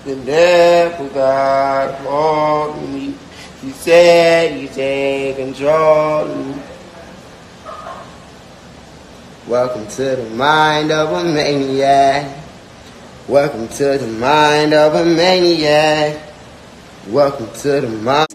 The devil got hold of me. He said you take control of me. Welcome to the mind of a maniac. Welcome to the mind of a maniac. Welcome to the mind.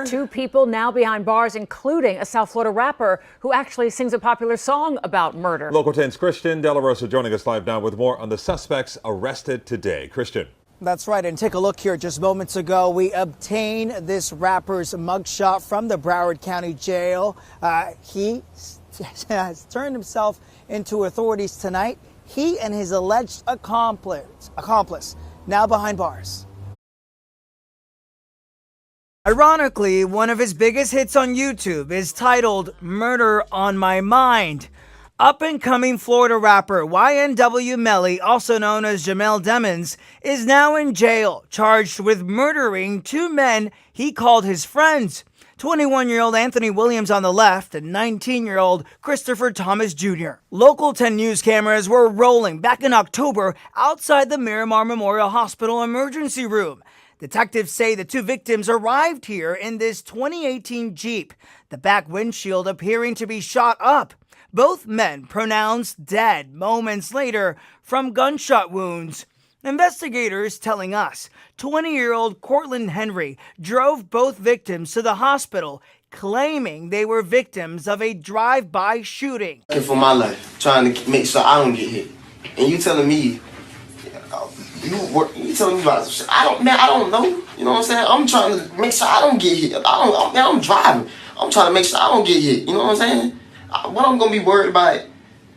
Two people now behind bars, including a South Florida rapper who actually sings a popular song about murder. Local 10's Christian De La Rosa joining us live now with more on the suspects arrested today. Christian. That's right, and take a look here. Just moments ago, we obtained this rapper's mugshot from the Broward County Jail. He has turned himself into authorities tonight. He and his alleged accomplice now behind bars. Ironically, one of his biggest hits on YouTube is titled Murder on My Mind. Up-and-coming Florida rapper YNW Melly, also known as Jamel Demons, is now in jail, charged with murdering two men he called his friends. 21-year-old Anthony Williams on the left and 19-year-old Christopher Thomas Jr. Local 10 news cameras were rolling back in October outside the Miramar Memorial Hospital emergency room. Detectives say the two victims arrived here in this 2018 Jeep, the back windshield appearing to be shot up. Both men pronounced dead moments later from gunshot wounds. Investigators telling us 20-year-old Courtland Henry drove both victims to the hospital, claiming they were victims of a drive-by shooting. For my life, trying to make sure I don't get hit. And you telling me, you telling me about shit. I don't know. You know what I'm saying? I'm trying to make sure I don't get hit. I'm driving. I'm trying to make sure I don't get hit. You know what I'm saying? What I'm gonna be worried about?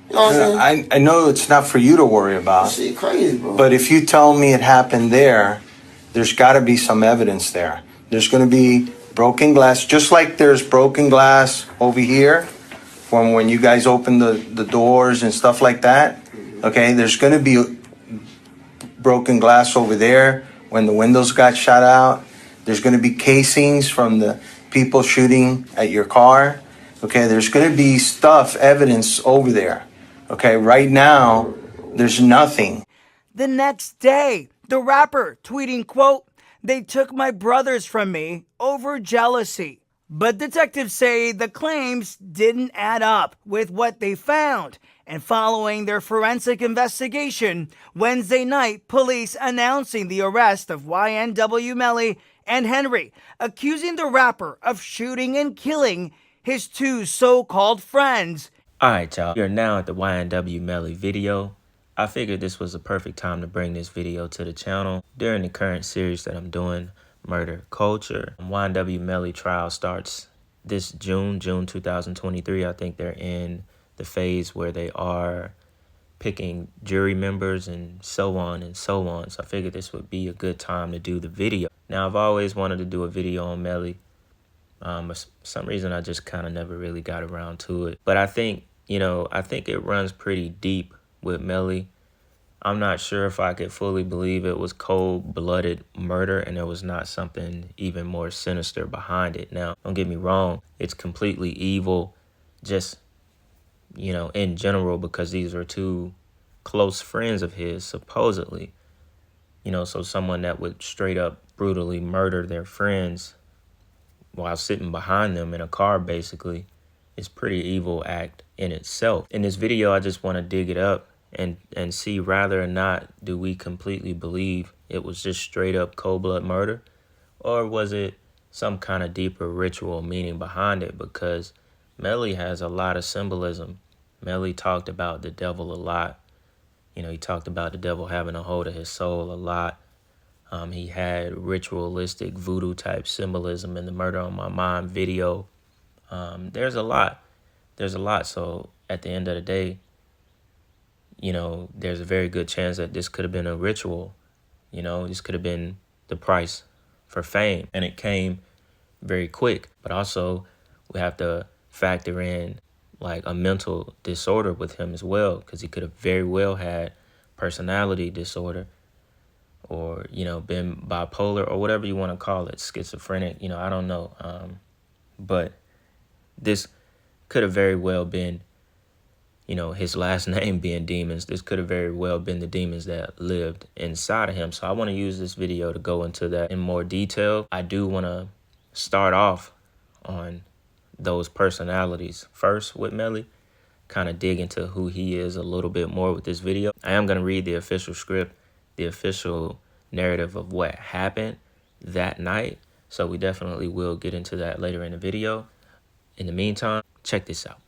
You know what I'm saying? I know it's not for you to worry about. Shit crazy, bro. But if you tell me it happened there's got to be some evidence there. There's going to be broken glass, just like there's broken glass over here from when you guys open the doors and stuff like that. Okay, there's going to be broken glass over there when the windows got shot out. There's going to be casings from the people shooting at your car. Okay, there's going to be evidence over there. Okay, right now, there's nothing. The next day, the rapper tweeting, quote, "They took my brothers from me over jealousy." But detectives say the claims didn't add up with what they found. And following their forensic investigation, Wednesday night, police announcing the arrest of YNW Melly and Henry, accusing the rapper of shooting and killing his two so-called friends. Alright, y'all, you're now at the YNW Melly video. I figured this was a perfect time to bring this video to the channel during the current series that I'm doing, Murder Culture. YNW Melly trial starts this June 2023. I think they're in the phase where they are picking jury members and so on and so on. So I figured this would be a good time to do the video. Now, I've always wanted to do a video on Melly. For some reason, I just kind of never really got around to it. But I think it runs pretty deep with Melly. I'm not sure if I could fully believe it was cold-blooded murder and there was not something even more sinister behind it. Now, don't get me wrong, it's completely evil, just, in general, because these are two close friends of his, supposedly. So someone that would straight up brutally murder their friends while sitting behind them in a car, basically, is pretty evil act in itself. In this video, I just want to dig it up and see whether or not do we completely believe it was just straight up cold-blood murder, or was it some kind of deeper ritual meaning behind it? Because Melly has a lot of symbolism. Melly talked about the devil a lot. He talked about the devil having a hold of his soul a lot. He had ritualistic voodoo type symbolism in the Murder on My Mind video. There's a lot. So at the end of the day, there's a very good chance that this could have been a ritual. You know, this could have been the price for fame, and it came very quick. But also, we have to factor in like a mental disorder with him as well, because he could have very well had personality disorder, or, you know, been bipolar or whatever you want to call it, schizophrenic, you know, I don't know. But this could have very well been, you know, his last name being demons. This could have very well been the demons that lived inside of him. So I want to use this video to go into that in more detail. I do want to start off on those personalities first with Melly, kind of dig into who he is a little bit more with this video. I am going to read the official script, the official narrative of what happened that night. So we definitely will get into that later in the video. In the meantime, check this out.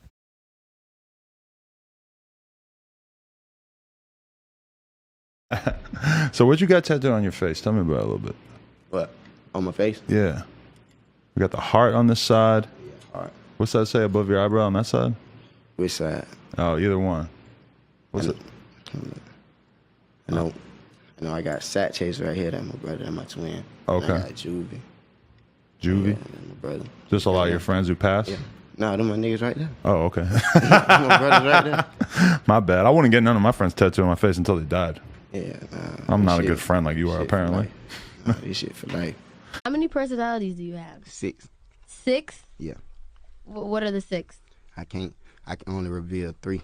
So what you got tattooed on your face? Tell me about it a little bit. What? On my face? Yeah. We got the heart on this side. Yeah, heart. What's that say above your eyebrow on that side? Which side? Oh, either one. What's it? I know I got Sat Chase right here. That's my brother. That's my twin. Okay. And I got Juvie. Juvie? Yeah, that's my brother. Just a lot of your friends who passed? Yeah. Nah, them my niggas right there. Oh, okay. My brothers right there. My bad. I wouldn't get none of my friends tattooed on my face until they died. Yeah, I'm not a good friend like you are, apparently. Nah, this shit for life. How many personalities do you have? 6. 6? Yeah. What are the 6? I can only reveal 3.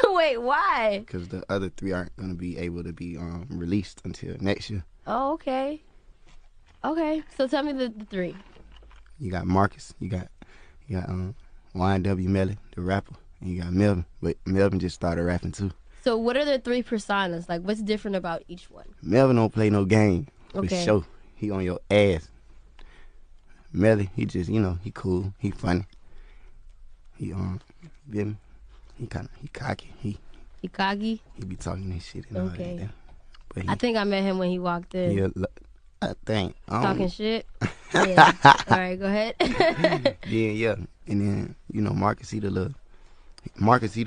Wait, why? Because the other 3 aren't going to be able to be released until next year. Oh, okay. Okay, so tell me the 3. You got Marcus. You got YNW Melly, the rapper. And you got Melvin. But Melvin just started rapping too. So what are the 3 personas? Like, what's different about each one? Melvin don't play no game. Okay. For sure. He on your ass. Melly, he just, you know, he cool. He funny. He he cocky. He cocky? He be talking this shit and all that. But I think I met him when he walked in. I think. Talking shit? Yeah. All right, go ahead. Yeah. And then, you know, Marcus, he the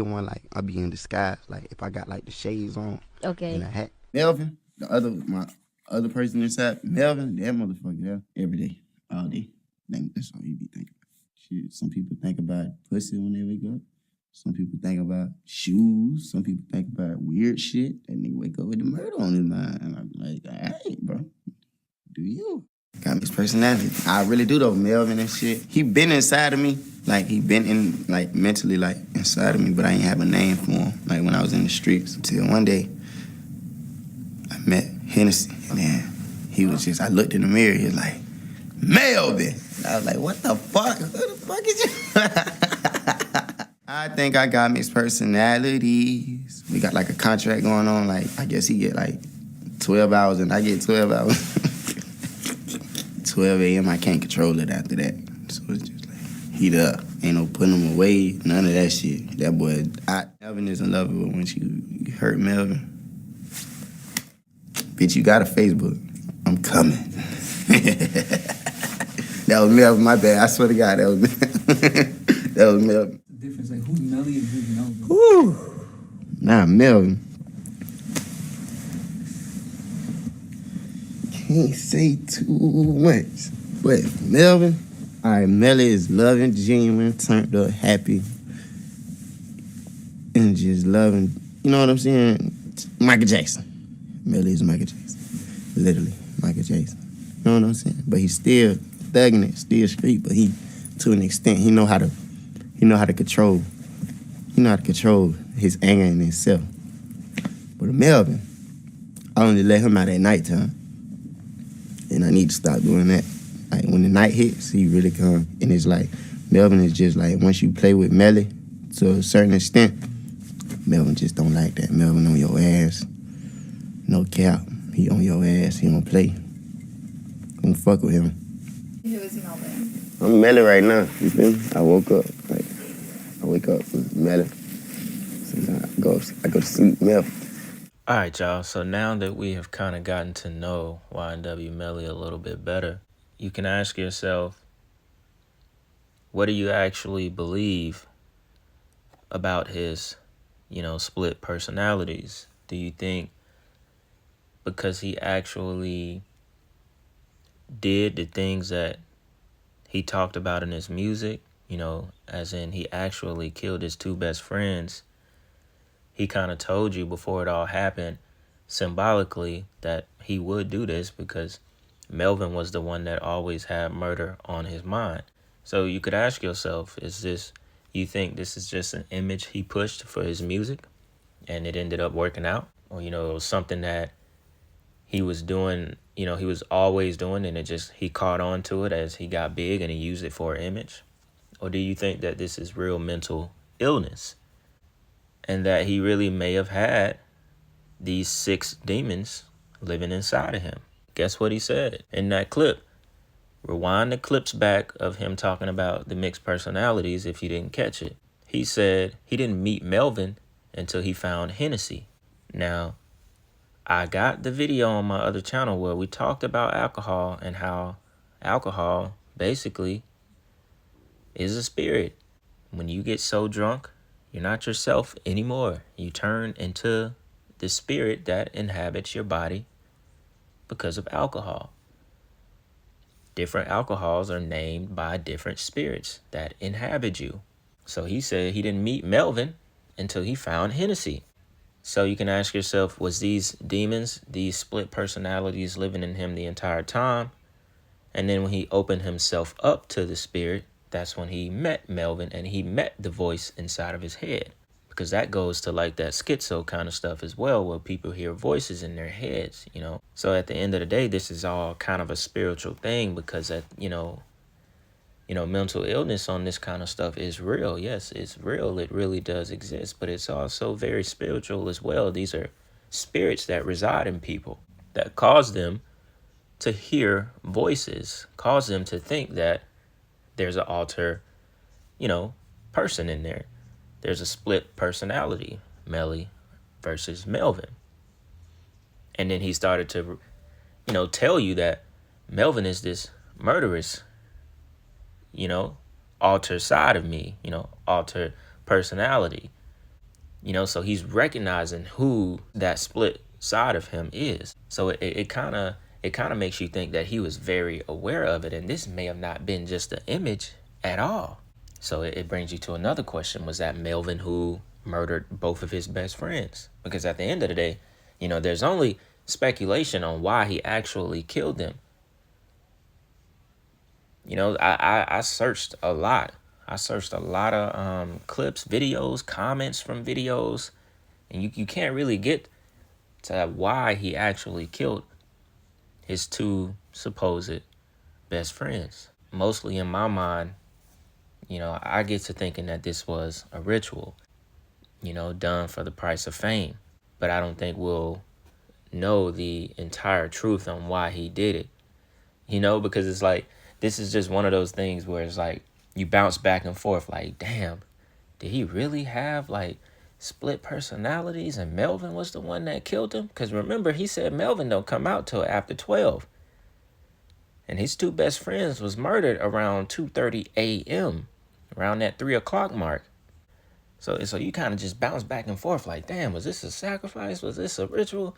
one, like, I be in disguise. Like, if I got, like, the shades on. Okay. And a hat. Melvin, my other person inside, Melvin, that motherfucker there, every day, all day. That's all he be thinking about. Shit, some people think about pussy when they wake up. Some people think about shoes. Some people think about weird shit. That nigga wake up with the murder on his mind. And I'm like, all right, bro. Do you? Got mixed personality. I really do though, Melvin and shit. He been inside of me. Like, he been in, like, mentally, like, inside of me, but I ain't have a name for him, like, when I was in the streets. Until one day, I met Hennessy. And then he was just, I looked in the mirror, he was like, Melvin! I was like, what the fuck? Who the fuck is you? I think I got mixed personalities. We got, like, a contract going on. Like, I guess he get, like, 12 hours and I get 12 hours. 12 a.m., I can't control it after that. So it's just like, heat up. Ain't no putting him away, none of that shit. That boy, Melvin is in love with when you hurt Melvin. Bitch, you got a Facebook. I'm coming. That was Melvin, my bad. I swear to God, that was that was Melvin. The difference, like, who's Melly and who's Melvin? Woo! Nah, Melvin. Can't say too much. But Melvin, all right, Melly is loving, genuine, turned up, happy, and just loving, you know what I'm saying? Michael Jackson. Melly is Michael Jackson. Literally, Michael Jackson. You know what I'm saying? But he's still thugging it, still street, but he, to an extent, he know how to control his anger in himself. But Melvin, I only let him out at nighttime. And I need to stop doing that. Like, when the night hits, he really come. And it's like, Melvin is just like, once you play with Melly to a certain extent, Melvin just don't like that. Melvin on your ass. No cap. He on your ass. He don't play. Don't fuck with him. Who is Melvin? I'm Melly right now. You feel me? I woke up. Like, I wake up with Melly. Since I go to sleep, Melvin. All right, y'all. So now that we have kind of gotten to know YNW Melly a little bit better, you can ask yourself, what do you actually believe about his, split personalities? Do you think because he actually did the things that he talked about in his music, you know, as in he actually killed his two best friends. He kind of told you before it all happened symbolically that he would do this because Melvin was the one that always had murder on his mind. So you could ask yourself, you think this is just an image he pushed for his music and it ended up working out? Or, you know, it was something that he was doing, you know, he was always doing, and he caught on to it as he got big and he used it for an image? Or do you think that this is real mental illness and that he really may have had these 6 demons living inside of him? Guess what he said in that clip? Rewind the clips back of him talking about the mixed personalities if you didn't catch it. He said he didn't meet Melvin until he found Hennessy. Now, I got the video on my other channel where we talked about alcohol and how alcohol basically is a spirit. When you get so drunk, you're not yourself anymore. You turn into the spirit that inhabits your body because of alcohol. Different alcohols are named by different spirits that inhabit you. So he said he didn't meet Melvin until he found Hennessy. So you can ask yourself, was these demons, these split personalities living in him the entire time? And then when he opened himself up to the spirit, that's when he met Melvin and he met the voice inside of his head. Because that goes to like that schizo kind of stuff as well, where people hear voices in their heads, you know. So at the end of the day, this is all kind of a spiritual thing because, you know, mental illness on this kind of stuff is real. Yes, it's real. It really does exist. But it's also very spiritual as well. These are spirits that reside in people that cause them to hear voices, cause them to think that there's an alter, you know, person in there. There's a split personality, Melly versus Melvin. And then he started to, you know, tell you that Melvin is this murderous, you know, alter side of me, you know, alter personality. You know, so he's recognizing who that split side of him is. So it kind of makes you think that he was very aware of it. And this may have not been just an image at all. So it brings you to another question. Was that Melvin who murdered both of his best friends? Because at the end of the day, you know, there's only speculation on why he actually killed them. You know, I searched a lot. I searched a lot of clips, videos, comments from videos. And you can't really get to why he actually killed his 2 supposed best friends. Mostly in my mind, you know, I get to thinking that this was a ritual, you know, done for the price of fame. But I don't think we'll know the entire truth on why he did it, you know, because it's like, this is just one of those things where it's like you bounce back and forth like, damn, did he really have like split personalities and Melvin was the one that killed him? Because remember, he said Melvin don't come out till after 12. And his 2 best friends was murdered around 2:30 a.m., around that 3 o'clock mark. So you kind of just bounce back and forth like, damn, was this a sacrifice? Was this a ritual?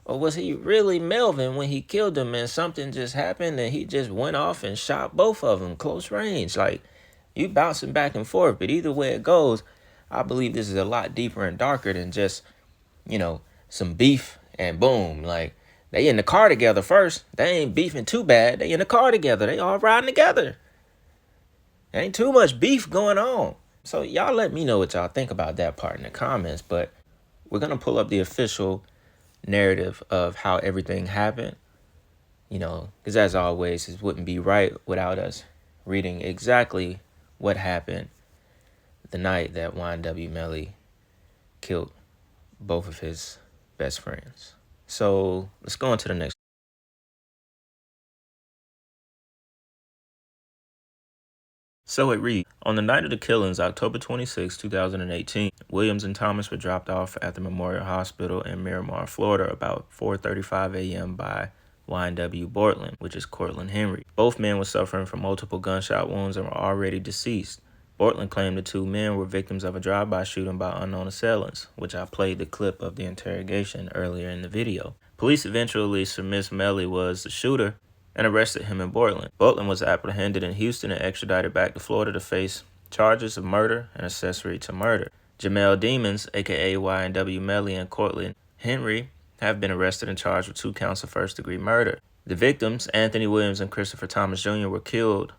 Or was he really Melvin when he killed them and something just happened and he just went off and shot both of them close range? Like, you bouncing back and forth. But either way it goes, I believe this is a lot deeper and darker than just, you know, some beef and boom. Like, they in the car together first. They ain't beefing too bad. They in the car together. They all riding together. There ain't too much beef going on. So y'all let me know what y'all think about that part in the comments. But we're going to pull up the official narrative of how everything happened, you know, because as always, it wouldn't be right without us reading exactly what happened the night that YNW Melly killed both of his best friends. So let's go on to the next. So it reads, on the night of the killings, October 26, 2018, Williams and Thomas were dropped off at the Memorial Hospital in Miramar, Florida, about 4:35 a.m. by YNW Courtland, which is Courtland Henry. Both men were suffering from multiple gunshot wounds and were already deceased. Courtland claimed the 2 men were victims of a drive-by shooting by unknown assailants, which I played the clip of the interrogation earlier in the video. Police eventually surmised Melly was the shooter and arrested him in Portland. Portland was apprehended in Houston and extradited back to Florida to face charges of murder and accessory to murder. Jamel Demons, aka YNW Melly, and Courtland Henry have been arrested and charged with 2 counts of first-degree murder. The victims, Anthony Williams and Christopher Thomas Jr., were killed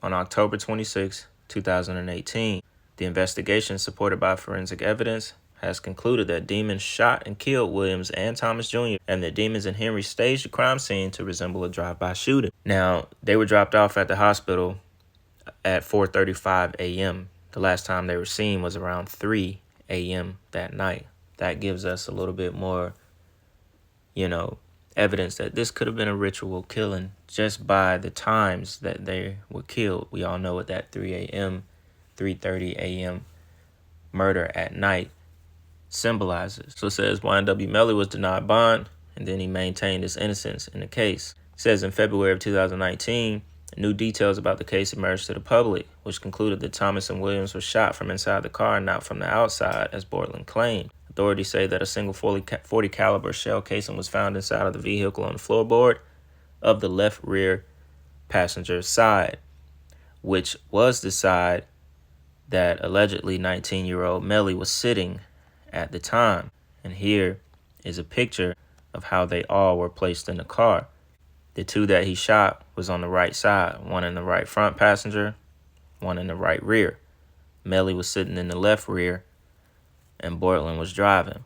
on October 26, 2018. The investigation, supported by forensic evidence, has concluded that Demons shot and killed Williams and Thomas Jr., and that Demons and Henry staged the crime scene to resemble a drive-by shooting. Now, they were dropped off at the hospital at 4:35 a.m. The last time they were seen was around 3 a.m. that night. That gives us a little bit more, evidence that this could have been a ritual killing just by the times that they were killed. We all know what that 3 a.m., 3:30 a.m. murder at night symbolizes. So it says YNW Melly was denied bond, and then he maintained his innocence in the case. It says in February of 2019, new details about the case emerged to the public, which concluded that Thomas and Williams were shot from inside the car and not from the outside, as Portland claimed. Authorities say that a single 40 caliber shell casing was found inside of the vehicle on the floorboard of the left rear passenger side, which was the side that allegedly 19-year-old Melly was sitting at the time. And here is a picture of how they all were placed in the car. The 2 that he shot was on the right side, one in the right front passenger, one in the right rear. Melly was sitting in the left rear, and Portland was driving.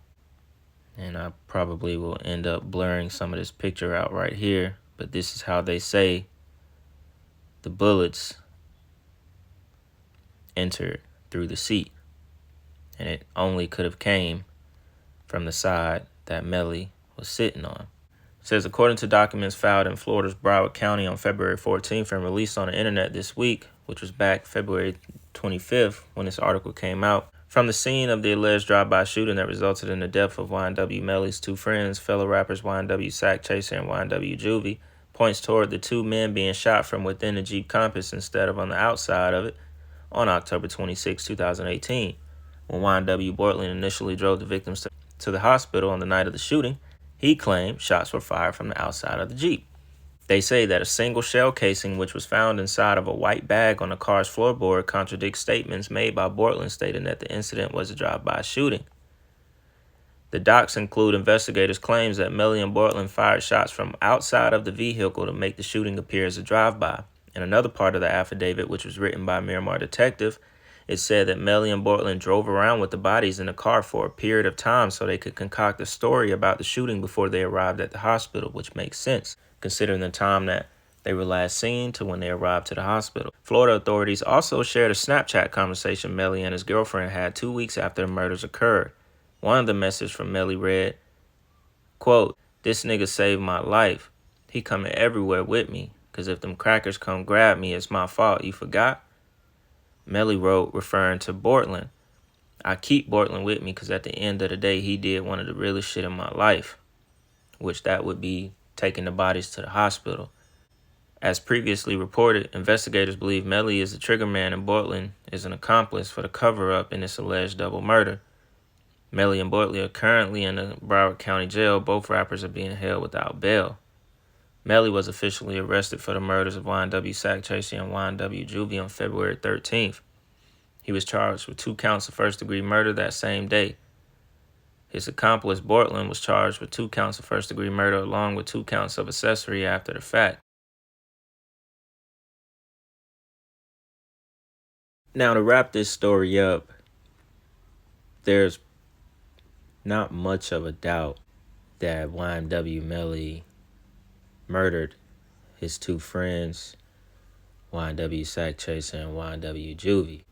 And I probably will end up blurring some of this picture out right here, but this is how they say the bullets entered through the seat. And it only could have came from the side that Melly was sitting on. It says, according to documents filed in Florida's Broward County on February 14th and released on the internet this week, which was back February 25th when this article came out, from the scene of the alleged drive-by shooting that resulted in the death of YNW Melly's 2 friends, fellow rappers YNW Sack Chaser and YNW Juvie, points toward the 2 men being shot from within the Jeep Compass instead of on the outside of it on October 26, 2018. When YNW Portland initially drove the victims to the hospital on the night of the shooting, he claimed shots were fired from the outside of the Jeep. They say that a single shell casing, which was found inside of a white bag on the car's floorboard, contradicts statements made by Portland stating that the incident was a drive-by shooting. The docs include investigators' claims that Melly and Portland fired shots from outside of the vehicle to make the shooting appear as a drive-by. In another part of the affidavit, which was written by a Miramar detective, it said that Melly and Courtland drove around with the bodies in the car for a period of time so they could concoct a story about the shooting before they arrived at the hospital, which makes sense, considering the time that they were last seen to when they arrived to the hospital. Florida authorities also shared a Snapchat conversation Melly and his girlfriend had 2 weeks after the murders occurred. One of the messages from Melly read, quote, "This nigga saved my life. He coming everywhere with me, because if them crackers come grab me, it's my fault. You forgot?" Melly wrote, referring to Courtland, "I keep Courtland with me because at the end of the day, he did one of the realest shit in my life," which that would be taking the bodies to the hospital. As previously reported, investigators believe Melly is the trigger man and Courtland is an accomplice for the cover-up in this alleged double murder. Melly and Courtland are currently in the Broward County Jail. Both rappers are being held without bail. Melly was officially arrested for the murders of YNW Sack Chaser and YNW Juvie on February 13th. He was charged with 2 counts of first-degree murder that same day. His accomplice, Courtland, was charged with 2 counts of first-degree murder along with 2 counts of accessory after the fact. Now, to wrap this story up, there's not much of a doubt that YNW Melly murdered his 2 friends, YNW Sack Chaser and YNW Juvie.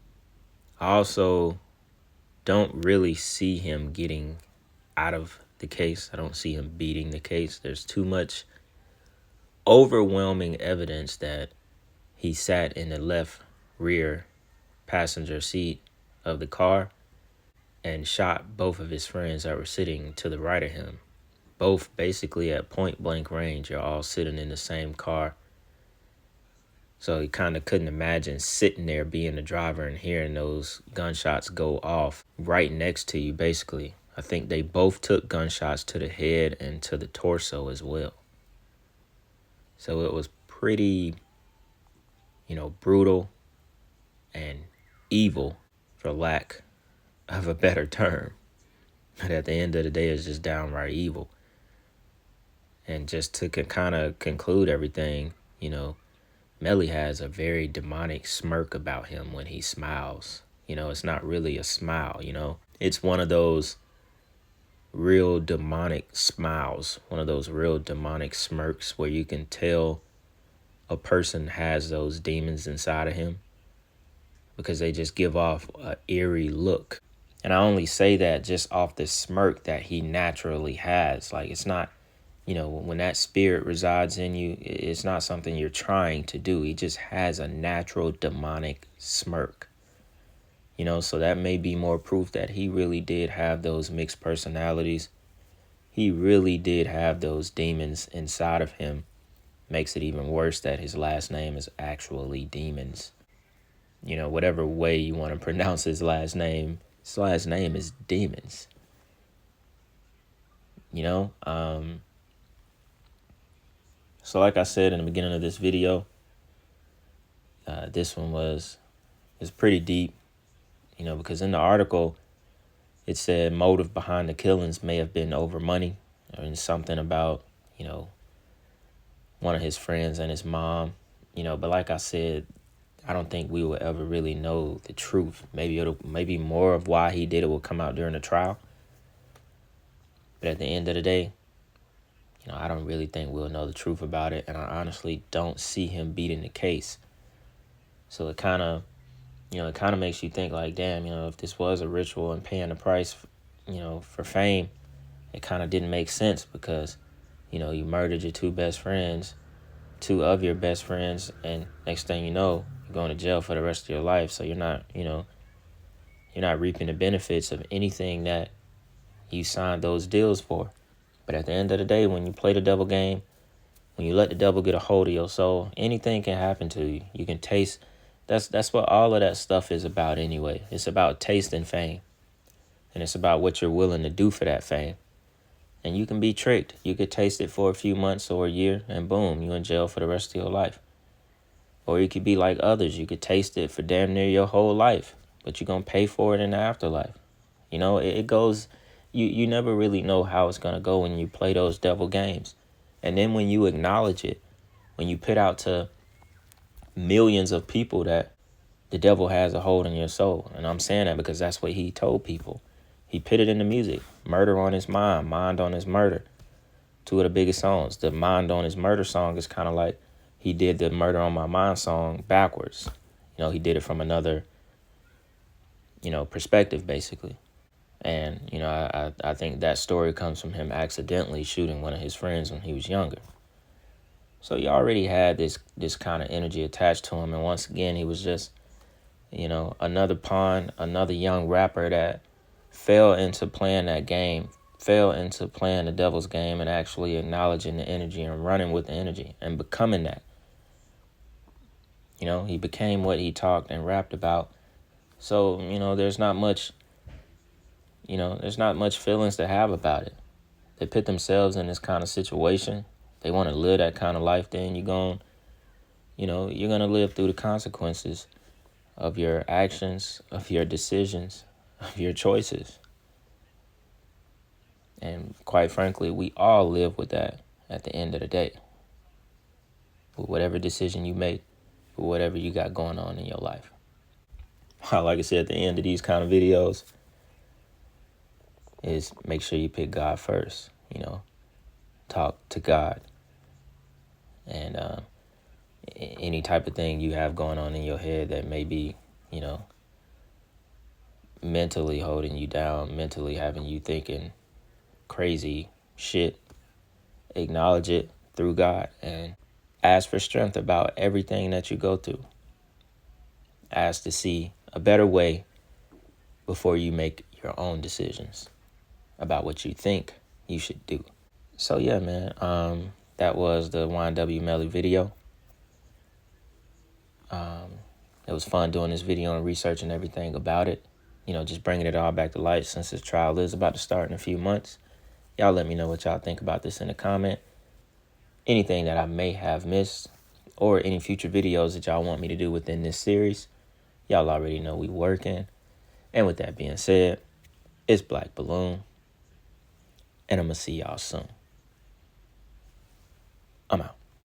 I also don't really see him getting out of the case. I don't see him beating the case. There's too much overwhelming evidence that he sat in the left rear passenger seat of the car and shot both of his friends that were sitting to the right of him. Both basically at point blank range. You're all sitting in the same car. So he kind of couldn't imagine sitting there being the driver and hearing those gunshots go off right next to you, basically. I think they both took gunshots to the head and to the torso as well. So it was pretty, brutal and evil, for lack of a better term. But at the end of the day, it's just downright evil. And just to kind of conclude everything, Melly has a very demonic smirk about him when he smiles. It's not really a smile, It's one of those real demonic smiles, one of those real demonic smirks where you can tell a person has those demons inside of him because they just give off an eerie look. And I only say that just off the smirk that he naturally has. Like, it's not, when that spirit resides in you, it's not something you're trying to do. He just has a natural demonic smirk. So that may be more proof that he really did have those mixed personalities. He really did have those demons inside of him. Makes it even worse that his last name is actually Demons. Whatever way you want to pronounce his last name is Demons. So like I said in the beginning of this video, this one is pretty deep, because in the article, it said motive behind the killings may have been over money, or something about, one of his friends and his mom, but like I said, I don't think we will ever really know the truth. Maybe more of why he did it will come out during the trial. But at the end of the day, I don't really think we'll know the truth about it. And I honestly don't see him beating the case. So it kind of makes you think like, damn, if this was a ritual and paying the price, for fame, it kind of didn't make sense because, you murdered your two of your best friends. And next thing you know, you're going to jail for the rest of your life. So you're not reaping the benefits of anything that you signed those deals for. But at the end of the day, when you play the devil game, when you let the devil get a hold of your soul, anything can happen to you. You can taste. That's what all of that stuff is about anyway. It's about tasting fame. And it's about what you're willing to do for that fame. And you can be tricked. You could taste it for a few months or a year, and boom, you're in jail for the rest of your life. Or you could be like others. You could taste it for damn near your whole life, but you're going to pay for it in the afterlife. It goes... You never really know how it's going to go when you play those devil games. And then when you acknowledge it, when you put out to millions of people that the devil has a hold on your soul. And I'm saying that because that's what he told people. He put it in the music. Murder on his mind, mind on his murder. Two of the biggest songs. The mind on his murder song is kind of like he did the murder on my mind song backwards. He did it from another, perspective, basically. And, I think that story comes from him accidentally shooting one of his friends when he was younger. So he already had this kind of energy attached to him. And once again, he was just, another pawn, another young rapper that fell into playing that game, fell into playing the devil's game and actually acknowledging the energy and running with the energy and becoming that. He became what he talked and rapped about. So, there's not much... there's not much feelings to have about it. They put themselves in this kind of situation. They want to live that kind of life. Then you're going to live through the consequences of your actions, of your decisions, of your choices. And quite frankly, we all live with that at the end of the day. With whatever decision you make, with whatever you got going on in your life. Like I said, at the end of these kind of videos, is make sure you pick God first, talk to God. And any type of thing you have going on in your head that may be, mentally holding you down, mentally having you thinking crazy shit, acknowledge it through God and ask for strength about everything that you go through. Ask to see a better way before you make your own decisions about what you think you should do. So yeah, man, that was the YNW Melly video. It was fun doing this video and researching everything about it. you know, just bringing it all back to light since this trial is about to start in a few months. Y'all let me know what y'all think about this in the comment. Anything that I may have missed or any future videos that y'all want me to do within this series, y'all already know we working. And with that being said, it's Black Balloon, and I'm going to see y'all soon. I'm out.